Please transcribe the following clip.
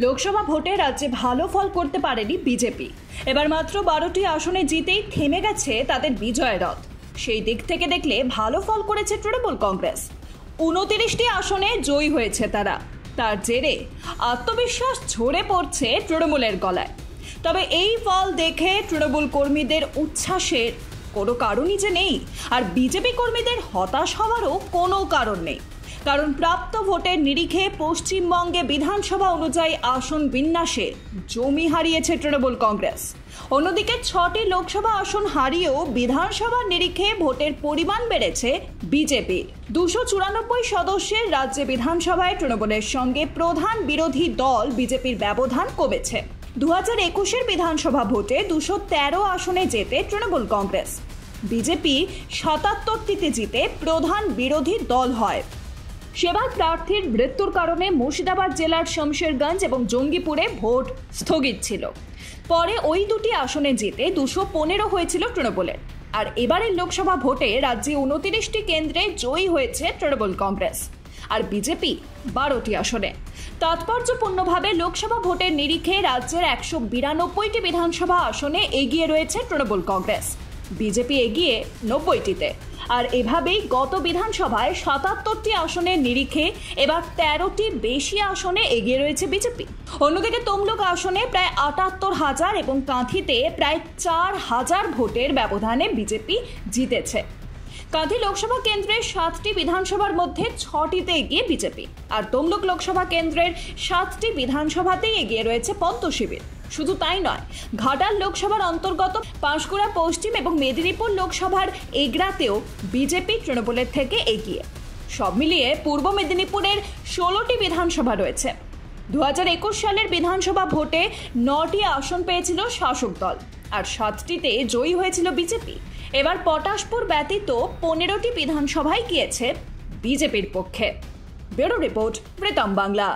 লোকসভা ভোটে রাজ্যে ভালো ফল করতে পারেনি বিজেপি। এবার মাত্র 12টি আসনে জিতেই থেমে গেছে তাদের বিজয় রথ। সেই দিক থেকে দেখলে ভালো ফল করেছে তৃণমূল কংগ্রেস। 29টি আসনে জয়ী হয়েছে তারা। তার জেরে আত্মবিশ্বাস ঝরে পড়ছে তৃণমূলের গলায়। তবে এই ফল দেখে তৃণমূল কর্মীদের উচ্ছ্বাসের কোনো কারণই যে নেই, আর বিজেপি কর্মীদের হতাশ হওয়ারও কোনো কারণ নেই। কারণ প্রাপ্ত ভোটের নিরিখে পশ্চিমবঙ্গে বিধানসভা অনুযায়ী আসন বিন্যাসে জমি হারিয়েছে তৃণমূল কংগ্রেস। অন্যদিকে 6টি লোকসভা আসন হারিয়েও বিধানসভার নিরিখে ভোটের পরিমাণ বেড়েছে বিজেপির। 294 সদস্যের রাজ্যে বিধানসভায় তৃণমূলের সঙ্গে প্রধান বিরোধী দল বিজেপির ব্যবধান কমেছে। 2021-এর বিধানসভা ভোটে 213 আসনে জেতে তৃণমূল কংগ্রেস। বিজেপি 77টিতে জিতে প্রধান বিরোধী দল হয়। সেবার প্রার্থীর মৃত্যুর কারণে মুর্শিদাবাদ জেলার শমশেরগঞ্জ এবং জঙ্গিপুরে ভোট স্থগিত ছিল। পরে ওই দুটি আসনে জিতে 215 হয়েছিল তৃণমূলের। আর এবারের লোকসভা ভোটে রাজ্যে 29টি কেন্দ্রে জয়ী হয়েছে তৃণমূল কংগ্রেস, আর বিজেপি 12টি আসনে। তাৎপর্যপূর্ণভাবে লোকসভা ভোটের নিরিখে রাজ্যের 192টি বিধানসভা আসনে এগিয়ে রয়েছে তৃণমূল কংগ্রেস, বিজেপি এগিয়ে 90টিতে। আর এভাবেই গত বিধানসভায় 77টি আসনের নিরিখে এবার 13টি বেশি আসনে এগিয়ে রয়েছে বিজেপি। অন্যদিকে তমলুক আসনে প্রায় 78,000 এবং কাঁথিতে প্রায় 4,000 ভোটের ব্যবধানে বিজেপি জিতেছে। কাঁথি লোকসভা কেন্দ্রের 7টি বিধানসভার মধ্যে 6টিতে এগিয়ে বিজেপি, আর তমলুক লোকসভা কেন্দ্রের 7টি বিধানসভাতেই এগিয়ে রয়েছে পদ্ম শিবির। শুধু তাই নয়, ঘাটাল লোকসভার অন্তর্গত পাঁশকুড়া পশ্চিম এবং মেদিনীপুর লোকসভার এগরাতেও বিজেপি তৃণমূলের থেকে এগিয়ে। সব মিলিয়ে পূর্ব মেদিনীপুরের 16টি বিধানসভা রয়েছে। 2021 সালের বিধানসভা ভোটে 9টি আসন পেয়েছিল শাসক দল, আর 7টিতে জয়ী হয়েছিল বিজেপি। এবার পটাশপুর ব্যতীত 15টি বিধানসভায় গিয়েছে বিজেপির পক্ষে। Bureau report, Pritam Bangla.